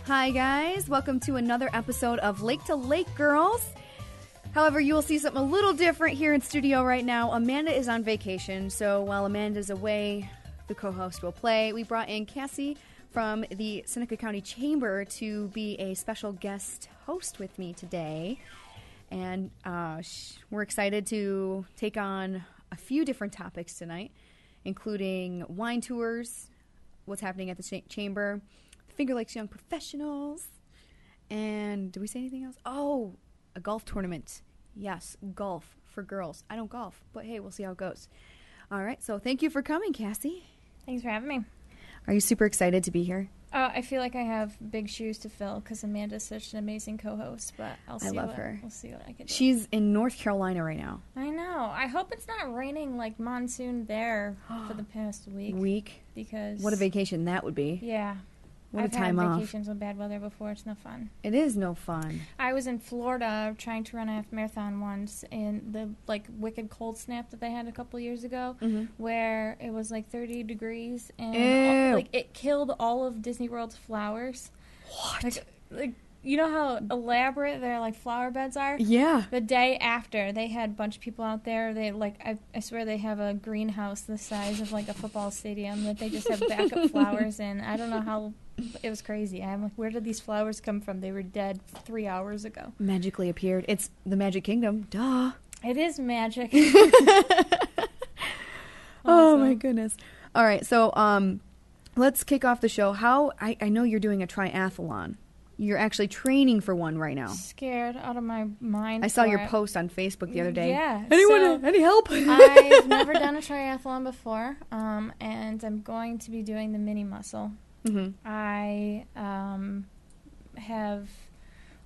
Hi guys, welcome to another episode of Lake to Lake Girls. However, you will see something a little different here in studio right now. Amanda is on vacation, so while Amanda's away, the co-host will play. We brought in Cassie from the Seneca County Chamber to be a special guest host with me today. And we're excited to take on a few different topics tonight, including wine tours, what's happening at the Chamber, Finger Lakes Young Professionals, and did we say anything else? Oh, a golf tournament. Yes, golf for girls. I don't golf, but hey, we'll see how it goes. All right, so thank you for coming, Cassie. Thanks for having me. Are you super excited to be here? I feel like I have big shoes to fill because Amanda's such an amazing co-host, but I'll see her. We'll see what I can do. She's in North Carolina right now. I know. I hope it's not raining like monsoon there for the past week. Because what a vacation that would be. Yeah. What a time off. I've had vacations with bad weather before. It's no fun. It is no fun. I was in Florida trying to run a half marathon once in the wicked cold snap that they had a couple years ago, where it was 30 degrees and it killed all of Disney World's flowers. What? Like you know how elaborate their flower beds are? Yeah. The day after, they had a bunch of people out there. They I swear they have a greenhouse the size of a football stadium that they just have backup flowers in. I don't know how. It was crazy. I'm like, where did these flowers come from? They were dead 3 hours ago. Magically appeared. It's the Magic Kingdom. Duh. It is magic. Oh my goodness. All right, so let's kick off the show. I know you're doing a triathlon. You're actually training for one right now. Scared out of my mind. I saw your post on Facebook the other day. Yeah. Any help? I've never done a triathlon before, and I'm going to be doing the mini-mussel. I have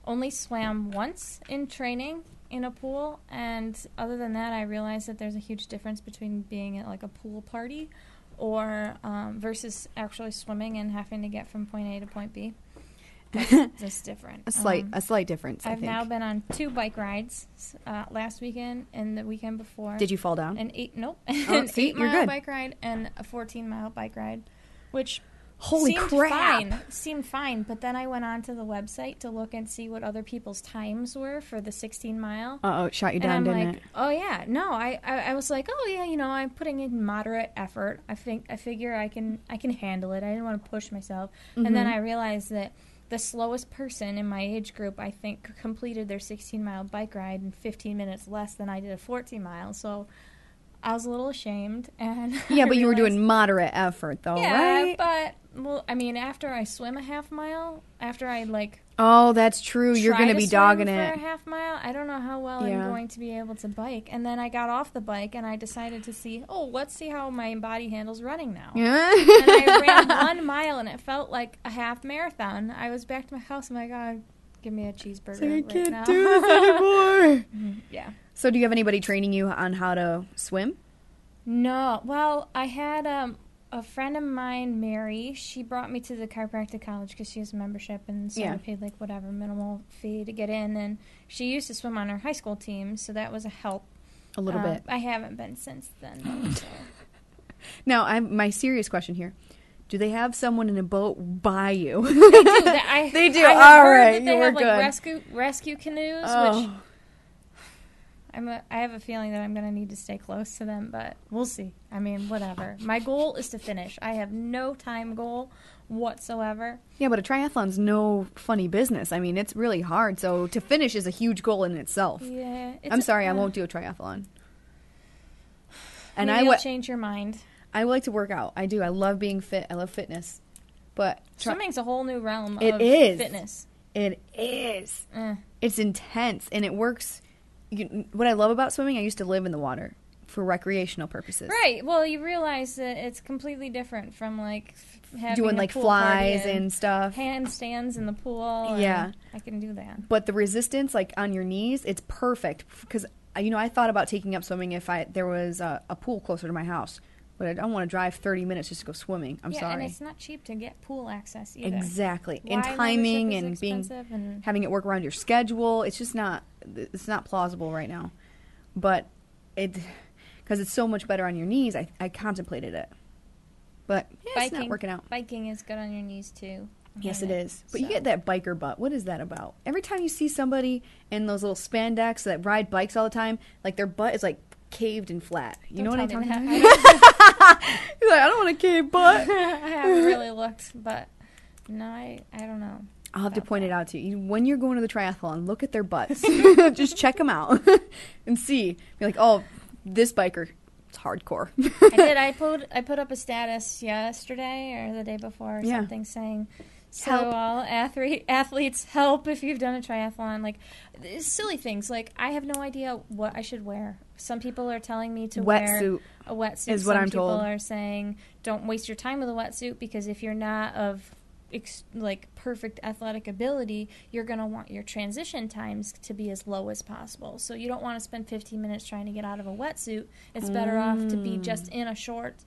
only swam once in training in a pool, and other than that, I realized that there's a huge difference between being at a pool party or versus actually swimming and having to get from point A to point B. That's different. A slight difference. I've now been on 2 bike rides last weekend and the weekend before. Did you fall down? An 8-mile bike ride and a 14-mile bike ride, which holy crap seemed fine. But then I went onto the website to look and see what other people's times were for the 16-mile. It shot you down, didn't it? Oh yeah, no. I was like, oh yeah, I'm putting in moderate effort. I figure I can handle it. I didn't want to push myself, and then I realized that the slowest person in my age group, I think, completed their 16-mile bike ride in 15 minutes less than I did a 14-mile. So I was a little ashamed. And yeah, but you were doing moderate effort, though, right? Yeah, but, after I swim a half mile, after I, oh, that's true. You're going to be dogging it. For a half mile, I don't know how well I'm going to be able to bike. And then I got off the bike, and I decided to let's see how my body handles running now. Yeah. And I ran 1 mile, and it felt like a half marathon. I was back to my house, and my God, give me a cheeseburger I right can't now. do this anymore. Yeah. So do you have anybody training you on how to swim? No. Well, I had a friend of mine, Mary. She brought me to the chiropractic college because she has a membership, and so I paid whatever minimal fee to get in. And she used to swim on her high school team, so that was a help. A little bit. I haven't been since then. Though, so. Now, my serious question here. Do they have someone in a boat by you? They do. They do. I have All heard right. that they You were have good. rescue canoes, which I have a feeling that I'm going to need to stay close to them, but we'll see. I mean, whatever. My goal is to finish. I have no time goal whatsoever. Yeah, but a triathlon's no funny business. I mean, it's really hard. So to finish is a huge goal in itself. Yeah. I'm sorry, I won't do a triathlon. And maybe you'll change your mind. I like to work out. I do. I love being fit. I love fitness. But swimming's a whole new realm of fitness. It is. It's intense, and it works. What I love about swimming, I used to live in the water for recreational purposes. Right. Well, you realize that it's completely different from having doing a pool flies party and stuff. Handstands in the pool. Yeah. I can do that. But the resistance, on your knees, it's perfect because I thought about taking up swimming if there was a pool closer to my house. But I don't want to drive 30 minutes just to go swimming. I'm sorry. Yeah, and it's not cheap to get pool access either. Exactly. And timing and having it work around your schedule, it's just not plausible right now. But because it's so much better on your knees, I contemplated it. But it's not working out. Biking is good on your knees too. Yes, it is. But you get that biker butt. What is that about? Every time you see somebody in those little spandex that ride bikes all the time, like their butt is like caved and flat. You know what I'm talking about? You're like, I don't want a caved butt. I haven't really looked, but no, I don't know. I'll have to point it out to you. When you're going to the triathlon, look at their butts. Just check them out and see. Be like, oh, this biker, it's hardcore. I did. I put up a status yesterday or the day before or something saying, so help. all athletes, help if you've done a triathlon. Like, silly things. Like, I have no idea what I should wear. Some people are telling me to wear a wetsuit. Is what I'm told. Some people are saying, don't waste your time with a wetsuit because if you're not of perfect athletic ability, you're going to want your transition times to be as low as possible. So you don't want to spend 15 minutes trying to get out of a wetsuit. It's better off to be just in a shorts,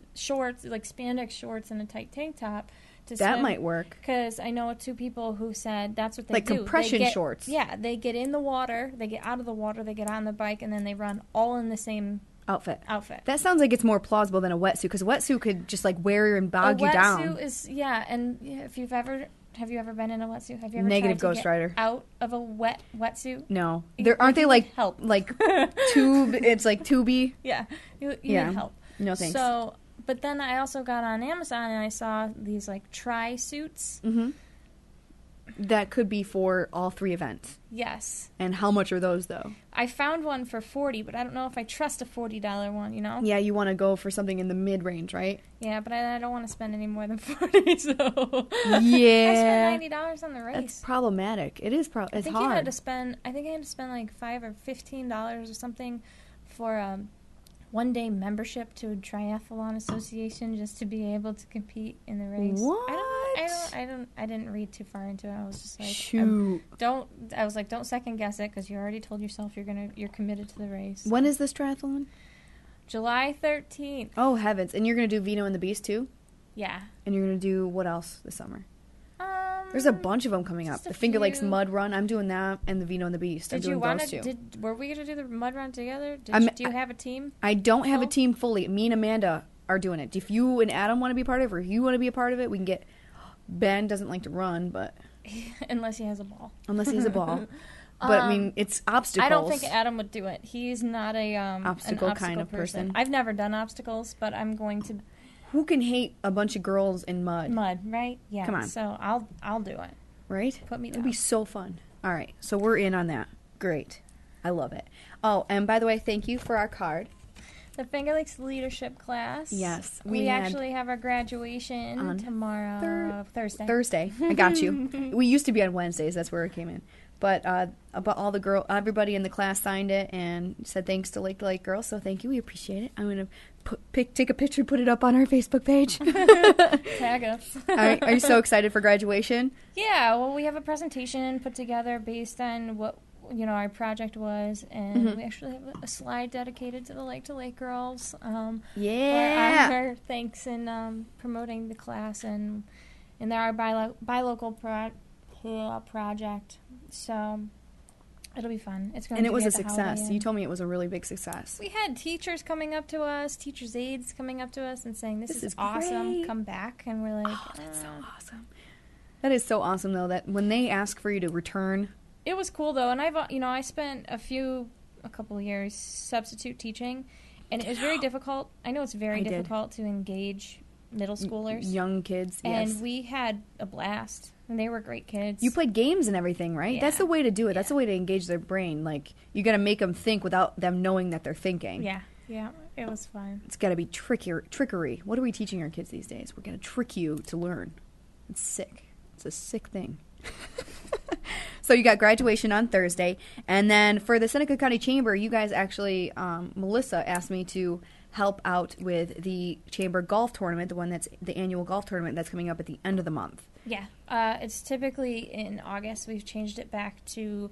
like spandex shorts and a tight tank top. That might work. Because I know 2 people who said that's what they do. Like compression shorts. Yeah, they get in the water, they get out of the water, they get on the bike, and then they run all in the same outfit. That sounds like it's more plausible than a wetsuit, because a wetsuit could just like wear and bog you down. A wetsuit is, and if you've ever... Have you ever been in a wetsuit? Have you ever Negative tried to Ghost get Rider. out of a wetsuit? No. Aren't they like help? Like tube? It's like tubey. Yeah. You need help. No thanks. So, but then I also got on Amazon and I saw these like tri-suits. Mm-hmm. That could be for all 3 events. Yes. And how much are those, though? I found one for $40, but I don't know if I trust a $40 one, you know? Yeah, you want to go for something in the mid-range, right? Yeah, but I don't want to spend any more than $40, so... Yeah. I spent $90 on the race. That's problematic. It is it's hard. I think I had to spend like $5 or $15 or something for a one-day membership to a triathlon association just to be able to compete in the race. What? I didn't read too far into it. I was just like, shoot. Don't second guess it because you already told yourself you're committed to the race. When is this triathlon? July 13th. Oh heavens! And you're gonna do Vino and the Beast too? Yeah. And you're gonna do what else this summer? There's a bunch of them coming up. The Finger Lakes Mud Run. I'm doing that, and the Vino and the Beast. I'm doing those 2. Were we gonna do the Mud Run together? Do you have a team? I don't have a team fully. Me and Amanda are doing it. If you and Adam want to be part of it, or you want to be a part of it, we can get. Ben doesn't like to run, but unless he has a ball. But I mean, it's obstacles. I don't think Adam would do it. He's not a obstacle kind of person. I've never done obstacles, but I'm going to. Who can hate a bunch of girls in mud? Mud, right? Yeah. Come on. So I'll do it. Right? Put me down. It'll be so fun. All right, so we're in on that. Great. I love it. Oh, and by the way, thank you for our card. The Finger Lakes Leadership class. Yes. We actually have our graduation on tomorrow. Thursday. I got you. We used to be on Wednesdays. That's where it came in. But all the everybody in the class signed it and said thanks to Lake to Lake Girls. So thank you. We appreciate it. I'm going to take a picture, put it up on our Facebook page. Tag us. Are you so excited for graduation? Yeah. Well, we have a presentation put together based on what our project was, and we actually have a slide dedicated to the Lake to Lake Girls. Our thanks in promoting the class and our buy local project. So it'll be fun. It's going and it was a success. You told me it was a really big success. We had teachers coming up to us, teachers' aides coming up to us and saying, "This is awesome. Great. Come back." And we're like, "Oh, that's so awesome." That is so awesome, though. That when they ask for you to return. It was cool though, and I spent a couple of years substitute teaching, and it was very difficult. I know it's very difficult to engage middle schoolers, young kids, and we had a blast, and they were great kids. You played games and everything, right? Yeah. That's the way to do it. Yeah. That's the way to engage their brain. Like you got to make them think without them knowing that they're thinking. Yeah, it was fun. It's got to be trickery. What are we teaching our kids these days? We're going to trick you to learn. It's sick. It's a sick thing. So you got graduation on Thursday, and then for the Seneca County Chamber, you guys actually, Melissa asked me to help out with the Chamber Golf Tournament, the annual golf tournament that's coming up at the end of the month. Yeah, it's typically in August. We've changed it back to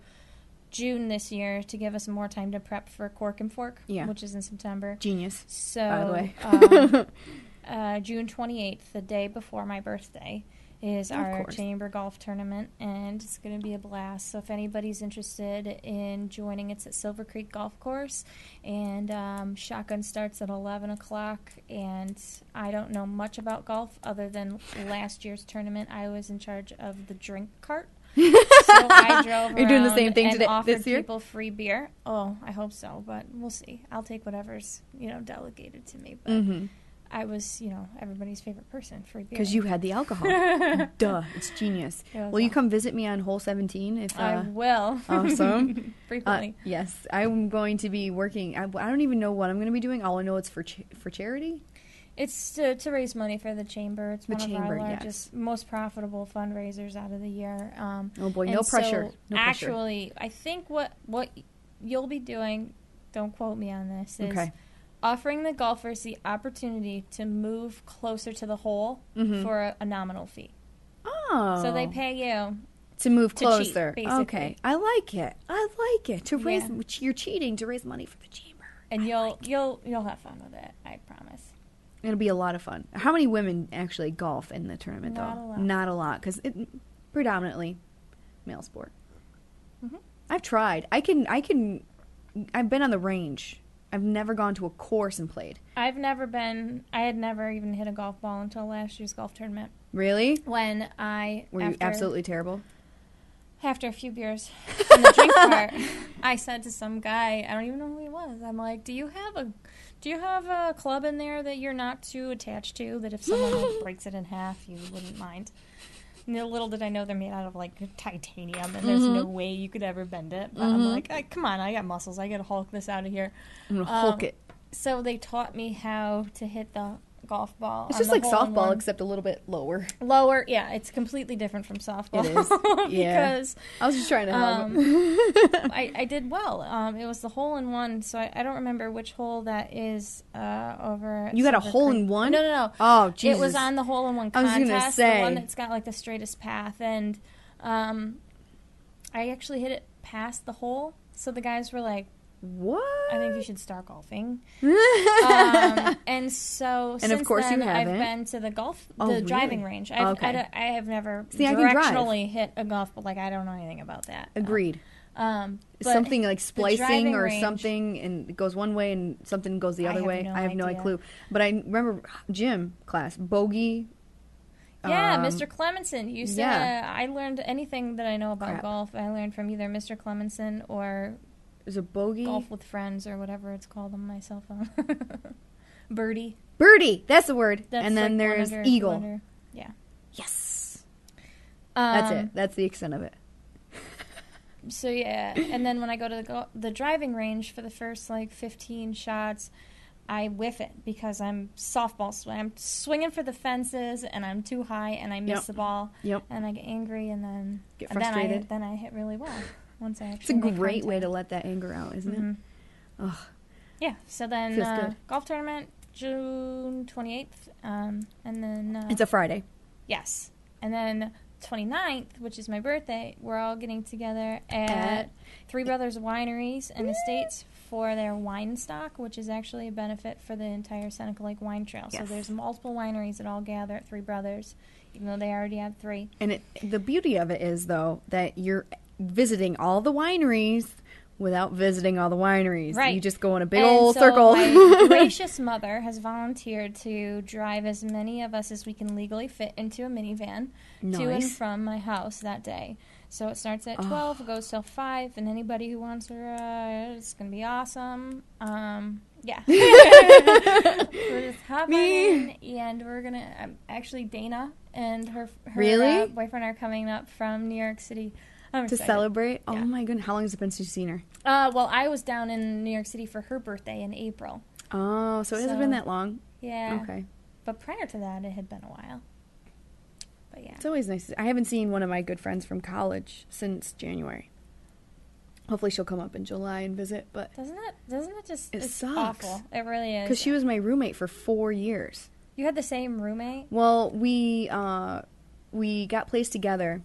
June this year to give us more time to prep for Cork and Fork, which is in September. Genius, so, by the way. June 28th, the day before my birthday, is our chamber golf tournament, and it's going to be a blast. So if anybody's interested in joining, it's at Silver Creek Golf Course, and shotgun starts at 11 o'clock, and I don't know much about golf other than last year's tournament. I was in charge of the drink cart. So I drove around. Are you doing the same thing today, offered this year? People free beer. Oh, I hope so, but we'll see. I'll take whatever's delegated to me. But I was everybody's favorite person, free beer. Because you had the alcohol. Duh, it's genius. Will you come visit me on hole 17? If I will. Awesome. Frequently. Yes, I'm going to be working. I don't even know what I'm going to be doing. All I know it's for charity. It's to raise money for the chamber. It's one of our largest, most profitable fundraisers out of the year. Oh boy, no pressure. No actually, pressure. I think what you'll be doing, don't quote me on this, is offering the golfers the opportunity to move closer to the hole for a nominal fee. Oh. So they pay you to move closer. Cheat, basically. Okay. I like it. To raise you're cheating to raise money for the chamber. And you'll have fun with it, I promise. It'll be a lot of fun. How many women actually golf in the tournament, though? Not a lot, because it's predominantly male sport. Mm-hmm. I've tried. I've been on the range. I've never gone to a course and played. I had never even hit a golf ball until last year's golf tournament. Really? Were you absolutely terrible? After a few beers on the drink cart, I said to some guy, I don't even know who he was, I'm like, do you have a club in there that you're not too attached to, that if someone breaks it in half, you wouldn't mind? And little did I know they're made out of, titanium, and there's no way you could ever bend it. But I'm like, come on, I got muscles. I got to Hulk this out of here. I'm going to Hulk it. So they taught me how to hit the golf ball. It's just like softball, except a little bit lower. Lower, yeah. It's completely different from softball. It is, yeah. Because I was just trying to help. I did well. It was the hole-in-one, so I don't remember which hole that is over. You got a hole-in-one? No. Oh, Jesus. It was on the hole-in-one contest. I was going to say. The one that's got the straightest path, and I actually hit it past the hole, so the guys were like, what? I think you should start golfing. And so since of course then, you haven't. I've been to the driving range. I have never directionally hit a golf ball. I don't know anything about that. Agreed. Something like splicing or something, and it goes one way and something goes the other way. I have no clue. But I remember gym class, bogey. Yeah, Mr. Clemenson used to. I learned anything that I know about golf. I learned from either Mr. Clemenson or there's a bogey. Golf with Friends or whatever it's called on my cell phone. Birdie, that's the word. And then there's Eagle. Yeah. Yes. That's it. That's the extent of it. So yeah, and then when I go to the driving range for the first 15 shots, I whiff it because I'm softball swing. I'm swinging for the fences and I'm too high and I miss the ball. Yep. And I get angry and then get frustrated. And then I hit really well. Once I actually it's a great way to let that anger out, isn't it? Ugh. Yeah. So then golf tournament June 28th, and then it's a Friday. Yes, and then 29th, which is my birthday, we're all getting together at Three Brothers Wineries and Estates for their wine stock, which is actually a benefit for the entire Seneca Lake Wine Trail. Yes. So there's multiple wineries that all gather at Three Brothers, even though they already have 3. And the beauty of it is, though, that you're visiting all the wineries without visiting all the wineries. Right. You just go in a big old circle. My gracious mother has volunteered to drive as many of us as we can legally fit into a minivan to and from my house that day. So it starts at 12, it goes till 5, and anybody who wants to ride, it's going to be awesome. Yeah. We'll just hop on in, and we're going to, actually Dana and her boyfriend are coming up from New York City. To celebrate? Yeah. Oh my goodness. How long has it been since you've seen her? Well, I was down in New York City for her birthday in April. Oh, so it hasn't been that long? Yeah. Okay. But prior to that, it had been a while. But yeah. It's always nice. I haven't seen one of my good friends from college since January. Hopefully she'll come up in July and visit, but... Doesn't it just... It sucks. Awful. It really is. Because she was my roommate for 4 years. You had the same roommate? Well, we got placed together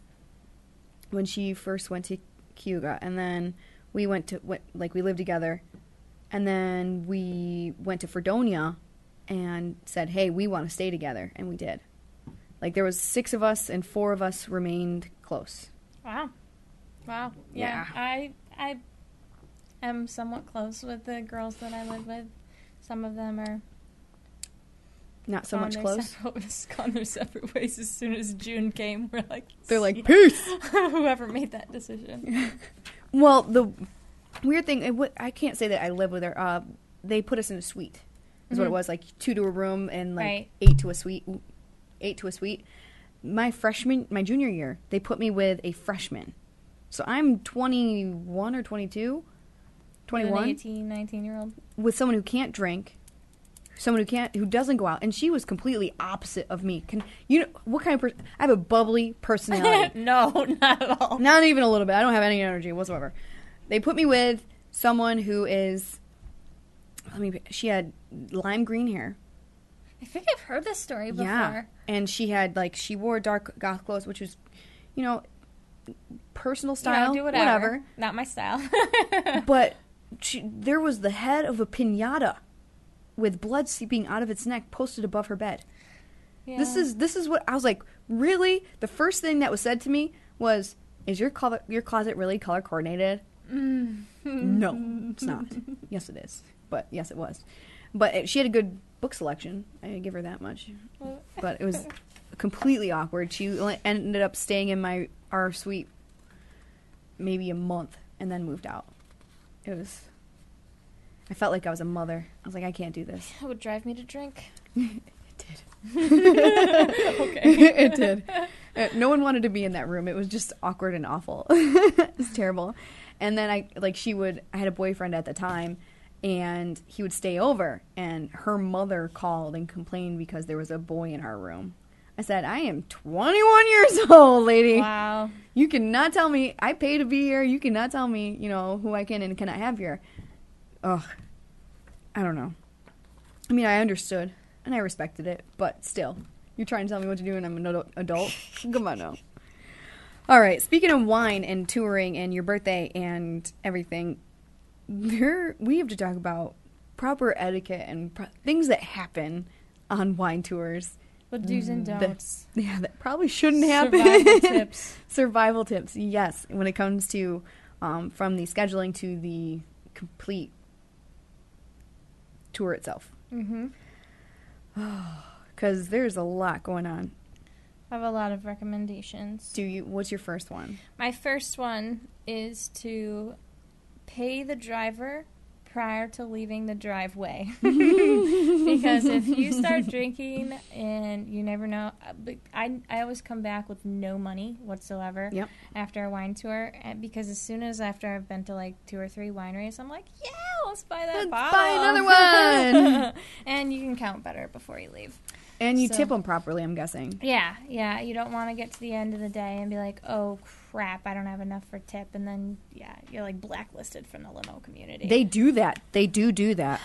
when she first went to Cayuga, and then we we lived together, and then we went to Fredonia and said, hey, we want to stay together, and we did. Like, there was 6 of us, and 4 of us remained close. Wow. Yeah. I am somewhat close with the girls that I live with. Some of them are not so much close. Gone their separate ways as soon as June came. They're like, peace. Whoever made that decision. Well, the weird thing, I can't say that I live with her. They put us in a suite. Is what it was, like 2 to a room and like 8 to a suite. 8 to a suite. My junior year, they put me with a freshman. So I'm 21 or 22. 21. An 18, 19-year-old. With someone who can't drink. Someone who doesn't go out. And she was completely opposite of me. What kind of person? I have a bubbly personality. No, not at all. Not even a little bit. I don't have any energy whatsoever. They put me with someone who is, she had lime green hair. I think I've heard this story before. Yeah. And she wore dark goth clothes, which was, personal style. Do whatever. Not my style. But there was the head of a piñata with blood seeping out of its neck posted above her bed. Yeah. This is what I was like, really? The first thing that was said to me was, is your closet really color coordinated? No, it's not. Yes, it is. But yes, it was. But she had a good book selection. I give her that much. But it was completely awkward. She ended up staying in our suite maybe a month and then moved out. I felt like I was a mother. I was like, I can't do this. It would drive me to drink. It did. Okay. It did. No one wanted to be in that room. It was just awkward and awful. It was terrible. And then I had a boyfriend at the time, and he would stay over, and her mother called and complained because there was a boy in our room. I said, I am 21 years old, lady. Wow. You cannot tell me, I pay to be here. You cannot tell me, who I can and cannot have here. Ugh. I don't know. I mean, I understood, and I respected it, but still. You're trying to tell me what to do and I'm an adult? Come on now. All right, speaking of wine and touring and your birthday and everything, we have to talk about proper etiquette and things that happen on wine tours. With do's and don'ts. That probably shouldn't happen. Survival tips. Survival tips, yes. When it comes to from the scheduling to the complete tour itself. Mm-hmm. Because there's a lot going on. I have a lot of recommendations. What's your first one? My first one is to pay the driver prior to leaving the driveway. Because if you start drinking and you never know, I always come back with no money whatsoever after a wine tour, because as soon as after I've been to like 2 or 3 wineries, I'm like, yeah, let's buy that bottle. Buy another one. And you can count better before you leave. And you tip them properly, I'm guessing. Yeah. You don't want to get to the end of the day and be like, oh, crap, I don't have enough for tip. And then, you're like blacklisted from the limo community. They do that. They do that.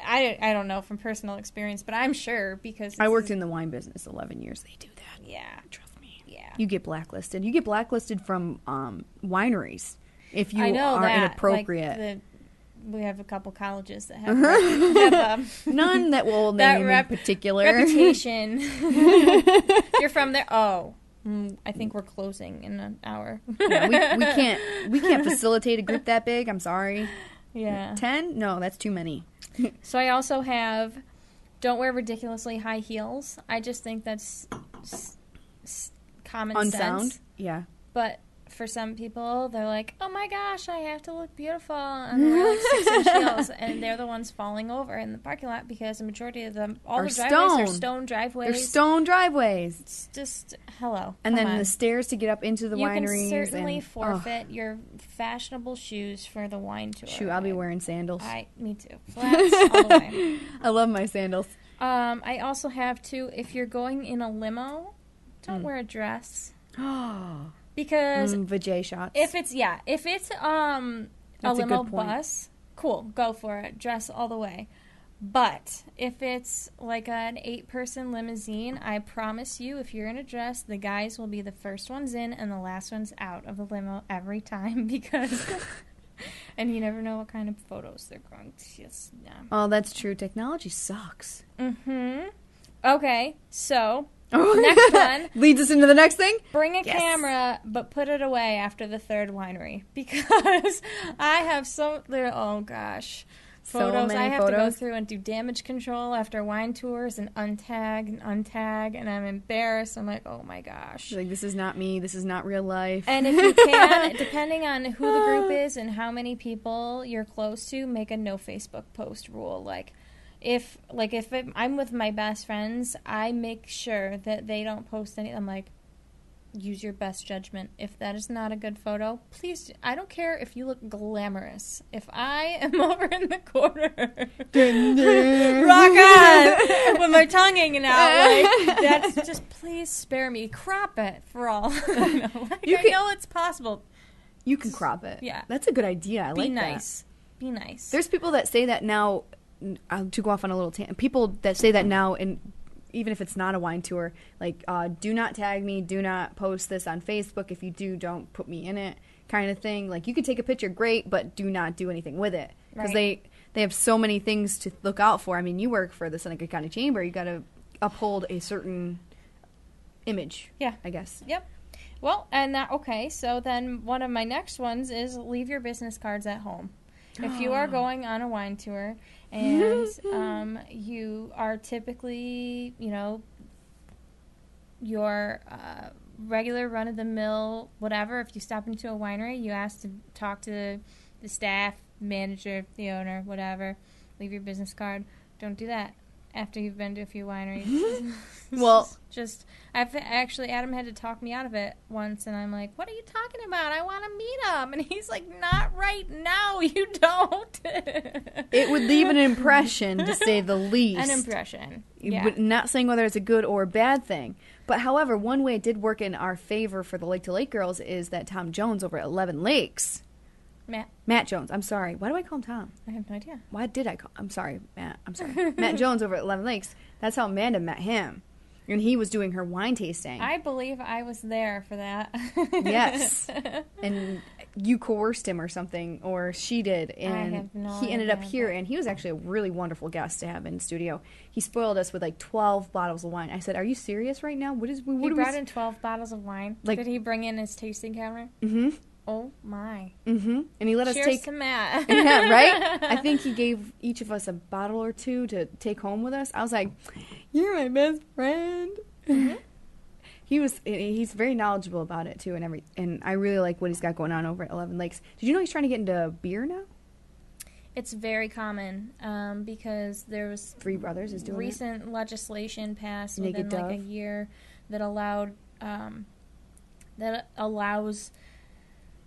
I don't know from personal experience, but I'm sure because... I worked in the wine business 11 years. They do that. Yeah. Trust me. Yeah. You get blacklisted. You get blacklisted from wineries if you are inappropriate. Like we have a couple colleges that have none that will name in particular reputation. You're from there. Oh, I think we're closing in an hour. Yeah, we can't facilitate a group that big. I'm sorry. Yeah, 10? No, that's too many. So I also have, don't wear ridiculously high heels. I just think that's common Unsound. sense. Yeah, but for some people, they're like, oh my gosh, I have to look beautiful. And they're like 6-inch heels. And they're the ones falling over in the parking lot because the majority of them, all the driveways are stone driveways. They're stone driveways. It's just, hello. And then the stairs to get up into the wineries. You can certainly forfeit your fashionable shoes for the wine tour. Shoot, I'll be wearing sandals. Me too. Flats all the way. I love my sandals. I also have to, if you're going in a limo, don't wear a dress. Oh. Because vajay shots. If it's a limo bus, cool, go for it. Dress all the way. But if it's like an 8-person limousine, I promise you, if you're in a dress, the guys will be the first ones in and the last ones out of the limo every time because and you never know what kind of photos they're going to Oh, that's true. Technology sucks. Mm-hmm. Okay, so Next one. Leads us into the next thing? Bring a camera, but put it away after the third winery. Because I have oh gosh. Photos. I have to go through and do damage control after wine tours and untag, and I'm embarrassed. I'm like, oh my gosh. Like, this is not me. This is not real life. And if you can, depending on who the group is and how many people you're close to, make a no Facebook post rule. Like, if I'm with my best friends, I make sure that they don't post any. I'm like, use your best judgment. If that is not a good photo, please, I don't care if you look glamorous. If I am over in the corner, rock on, with my tongue hanging out, like, that's just, please spare me. Crop it for all. I know it's possible. You can crop it. Yeah. That's a good idea. I like that. Be nice. There's people that say that now, to go off on a little tangent, people that say that now, and even if it's not a wine tour, like, do not tag me, do not post this on Facebook. If you do, don't put me in it, kind of thing. Like, you could take a picture, great, but do not do anything with it. Because they have so many things to look out for. I mean, you work for the Seneca County Chamber. You got to uphold a certain image, I guess. Yep. Well, and so then one of my next ones is leave your business cards at home. If you are going on a wine tour and you are typically, your regular run-of-the-mill whatever, if you stop into a winery, you ask to talk to the staff, manager, the owner, whatever, leave your business card. Don't do that after you've been to a few wineries. Well, Adam had to talk me out of it once, and I'm like, what are you talking about? I want to meet him. And he's like, not right now, you don't. It would leave an impression, to say the least. An impression, yeah. But not saying whether it's a good or a bad thing. But however, one way it did work in our favor for the Lake to Lake girls is that Tom Jones over at 11 Lakes. Matt Jones. I'm sorry. Why do I call him Tom? I have no idea. Why did I call I'm sorry, Matt. I'm sorry. Matt Jones over at 11 Lakes. That's how Amanda met him. And he was doing her wine tasting. I believe I was there for that. Yes. And you coerced him or something, or she did. And I have no he ended up idea. here, and he was actually a really wonderful guest to have in the studio. He spoiled us with like 12 bottles of wine. I said, are you serious right now? He brought in 12 bottles of wine? Did he bring in his tasting cabinet? Mm-hmm. Oh, my. Mm-hmm. And he let us Cheers take... to Matt. Yeah, right? I think he gave each of us a bottle or two to take home with us. I was like, you're my best friend. Mm-hmm. He's very knowledgeable about it, too, and I really like what he's got going on over at 11 Lakes. Did you know he's trying to get into beer now? It's very common because there was... Three Brothers is doing recent legislation passed Naked within Dove. like a year that allowed... that allows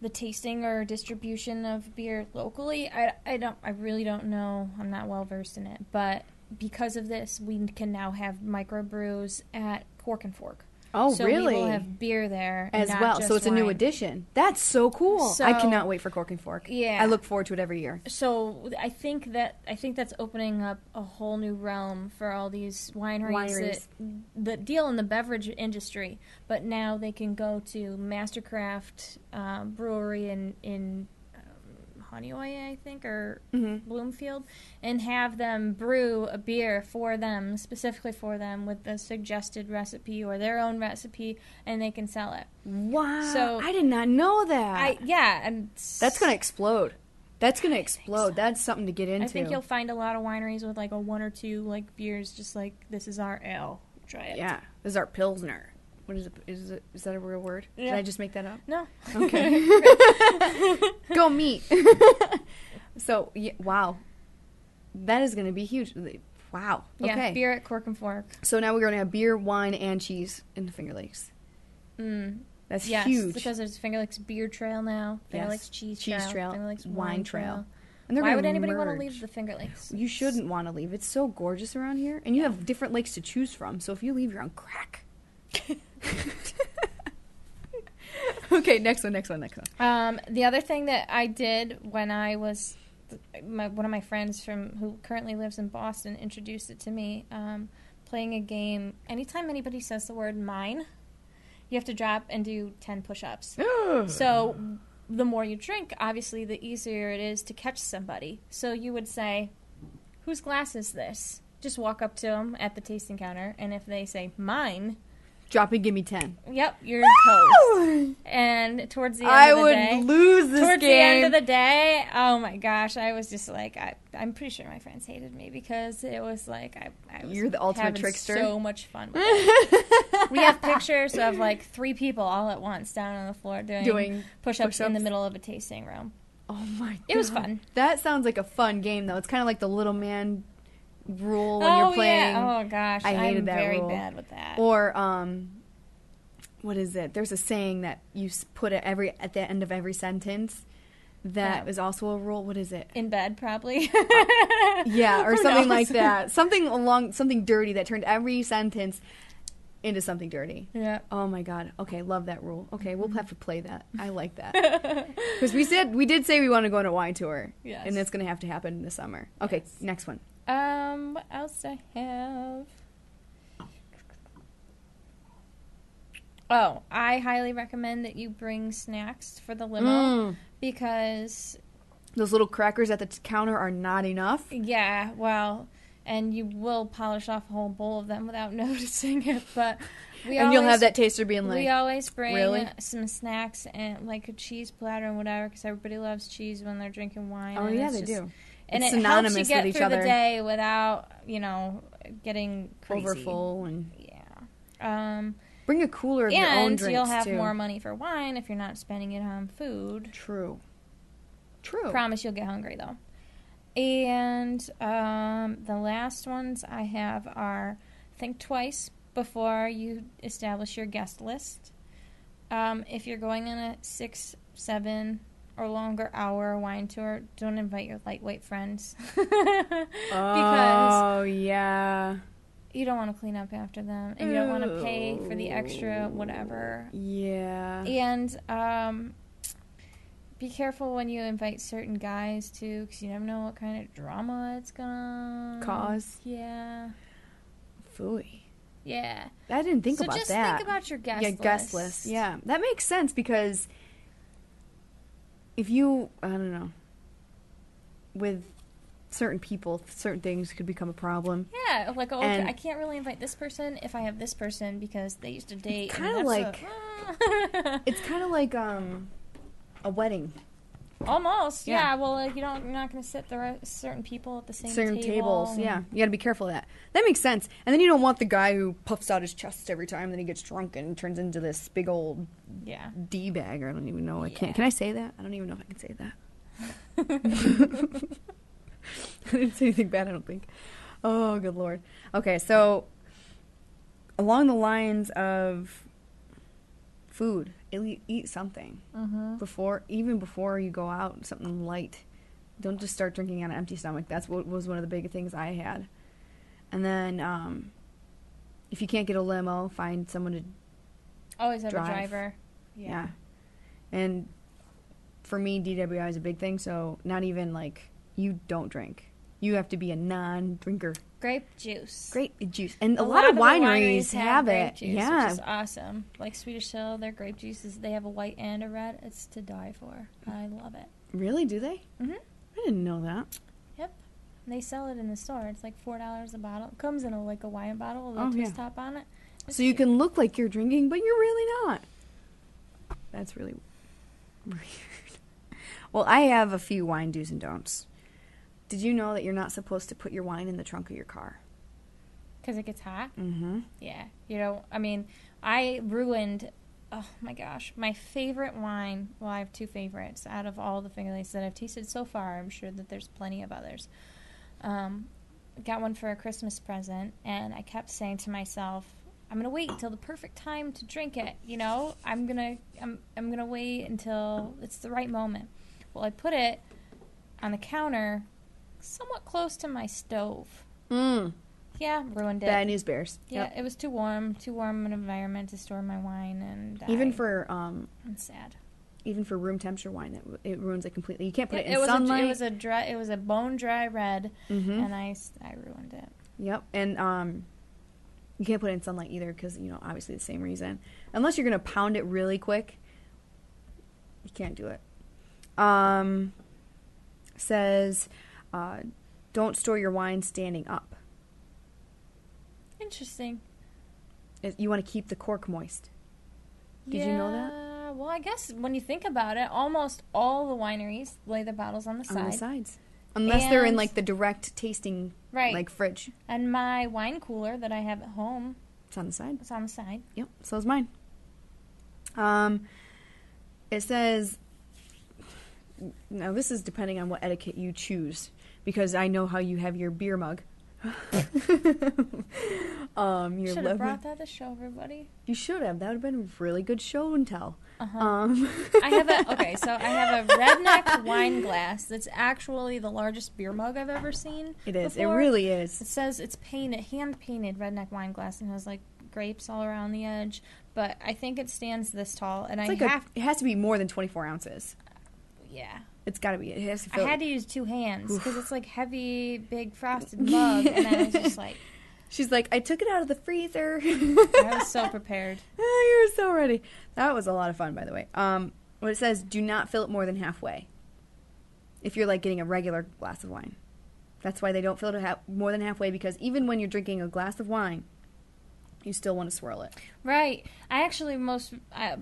the tasting or distribution of beer locally. I really don't know. I'm not well versed in it, but because of this, we can now have microbrews at Cork and Fork. Oh, so really? We will have beer there as not well. just So it's wine. a new addition. That's so cool. So, I cannot wait for Cork and Fork. Yeah, I look forward to it every year. So I think that's opening up a whole new realm for all these wineries. That deal in the beverage industry, but now they can go to Mastercraft Brewery in Honeoye, I think, or Bloomfield, and have them brew a beer for them, specifically for them, with the suggested recipe or their own recipe, and they can sell it. Wow. So I did not know that. And that's going to explode. That's going to explode. So. That's something to get into. I think you'll find a lot of wineries with like a one or two like beers, just like, this is our ale. Try it. Yeah. This is our Pilsner. What is it? Is that a real word? Yeah. Did I just make that up? No. Okay. Go meet. So, yeah, wow. That is going to be huge. Wow. Yeah, okay. Beer at Cork and Fork. So now we're going to have beer, wine, and cheese in the Finger Lakes. That's huge. Because there's Finger Lakes Beer Trail now. Finger Lakes Cheese Trail. Finger Lakes Wine Trail. And why would anybody want to leave the Finger Lakes? You shouldn't want to leave. It's so gorgeous around here. And you have different lakes to choose from. So if you leave, you're on crack. Okay, next one. The other thing that I did when I was one of my friends who currently lives in Boston introduced it to me, playing a game. Anytime anybody says the word mine, you have to drop and do 10 push-ups. So the more you drink, obviously, the easier it is to catch somebody. So you would say, whose glass is this? Just walk up to them at the tasting counter, and if they say mine, Drop and give me 10. Yep, you're toast. And towards the end of the day... I would lose this towards game. the end of the day, oh my gosh, I was just like... I'm pretty sure my friends hated me because it was like... I was You're the ultimate having trickster. So much fun with it. We have pictures of like 3 people all at once down on the floor doing push-ups in the middle of a tasting room. Oh my god. It was fun. That sounds like a fun game, though. It's kind of like the little man rule when you're playing. Yeah. Oh gosh, I hated that very rule. bad with that. Or what is it? There's a saying that you put at the end of every sentence. That is also a rule. What is it? In bed, probably. Yeah, or something like that. Something dirty that turned every sentence into something dirty. Yeah. Oh my god. Okay, love that rule. Okay, we'll have to play that. I like that. Because we did say we want to go on a wine tour. Yes. And that's going to have to happen in the summer. Okay, Yes. next one. What else do I have? Oh, I highly recommend that you bring snacks for the limo because those little crackers at the counter are not enough. Yeah, well, and you will polish off a whole bowl of them without noticing it, but you'll have that taster being like, we always bring really? Some snacks and like a cheese platter and whatever because everybody loves cheese when they're drinking wine. Oh yeah, they do. And it's it synonymous helps you get with each through other. the day without, getting crazy. Overfull and yeah. Bring a cooler of your own drinks, and you'll have too. more money for wine if you're not spending it on food. True. Promise you'll get hungry, though. And the last ones I have are think twice before you establish your guest list. If you're going on a 6, 7, or longer hour wine tour, don't invite your lightweight friends. Because yeah. you don't want to clean up after them, and you don't want to pay for the extra whatever. Yeah. And be careful when you invite certain guys, too, because you never know what kind of drama it's going to cause. Yeah. Phooey. Yeah. I didn't think about that. So just think about your guest list. Yeah. That makes sense because if you, I don't know, with certain people, certain things could become a problem. Yeah, like, okay, I can't really invite this person if I have this person because they used to date. It's kind of like, it's kind of like a wedding. Almost, yeah. Well, you're not going to sit certain people at the same tables. Yeah, you got to be careful of that. That makes sense. And then you don't want the guy who puffs out his chest every time, then he gets drunk and turns into this big old D bag. I don't even know. Can I say that? I don't even know if I can say that. I didn't say anything bad, I don't think. Oh, good Lord. Okay, so along the lines of food, eat something before you go out, something light. Don't just start drinking on an empty stomach. That's what was one of the big things I had. And then if you can't get a limo, find someone to always have drive. a driver. Yeah. And for me, DWI is a big thing, so not even like you don't drink. You have to be a non-drinker. Grape juice. And a lot of wineries have grape it. Juice, yeah. Which is awesome. Like Swedish Hill, their grape juices, they have a white and a red. It's to die for. I love it. Really? Do they? Mm-hmm. I didn't know that. Yep. They sell it in the store. It's like $4 a bottle. It comes in a wine bottle with a twist top on it. So you can look like you're drinking, but you're really not. That's really weird. Well, I have a few wine do's and don'ts. Did you know that you're not supposed to put your wine in the trunk of your car? Because it gets hot? Mm-hmm. Yeah. I ruined, oh my gosh, my favorite wine. Well, I have 2 favorites out of all the Finger Lakes that I've tasted so far. I'm sure that there's plenty of others. Got one for a Christmas present, and I kept saying to myself, I'm gonna wait until the perfect time to drink it. I'm gonna wait until it's the right moment. Well, I put it on the counter, somewhat close to my stove. Yeah, ruined it. Bad news bears. Yeah, It was too warm an environment to store my wine, and even for I'm sad. Even for room temperature wine, it ruins it completely. You can't put it in was sunlight. It was a bone dry red, and I ruined it. Yep, and you can't put it in sunlight either because obviously the same reason. Unless you're gonna pound it really quick, you can't do it. Says, don't store your wine standing up. Interesting. You want to keep the cork moist. Did you know that? Well, I guess when you think about it, almost all the wineries lay their bottles on the side. On the sides. Unless they're in, like, the direct tasting, like, fridge. And my wine cooler that I have at home... It's on the side. It's on the side. Yep, so is mine. It says... Now, this is depending on what etiquette you choose, because I know how you have your beer mug. Should have brought that to show everybody. You should have. That would have been a really good show and tell. I have a redneck wine glass that's actually the largest beer mug I've ever seen. It is. Before. It really is. It says it's hand painted redneck wine glass and has like grapes all around the edge. But I think it stands this tall, and it has to be more than 24 ounces. Yeah. It's got to be. It has to I had to use two hands because it's like heavy, big frosted mug, and I was just like. She's like, I took it out of the freezer. I was so prepared. You were so ready. That was a lot of fun, by the way. What it says, do not fill it more than halfway. If you're like getting a regular glass of wine. That's why they don't fill it more than halfway, because even when you're drinking a glass of wine, you still want to swirl it. Right. I actually,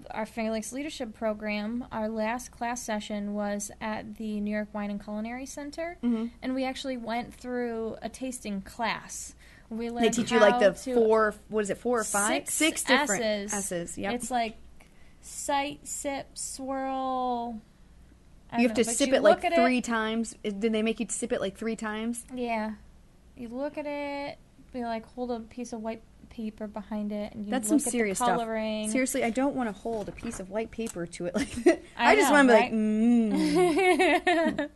our Finger Lakes Leadership Program, our last class session was at the New York Wine and Culinary Center, and we actually went through a tasting class. We learned they teach you like the 4 or 5? 6 different S's. Yep. It's like sight, sip, swirl. You have to sip it like 3 times. Did they make you sip it like 3 times? Yeah. You look at it, you like hold a piece of white paper behind it, and you That's look some serious at the coloring. Stuff. Seriously, I don't want to hold a piece of white paper to it like that. I just want to be like,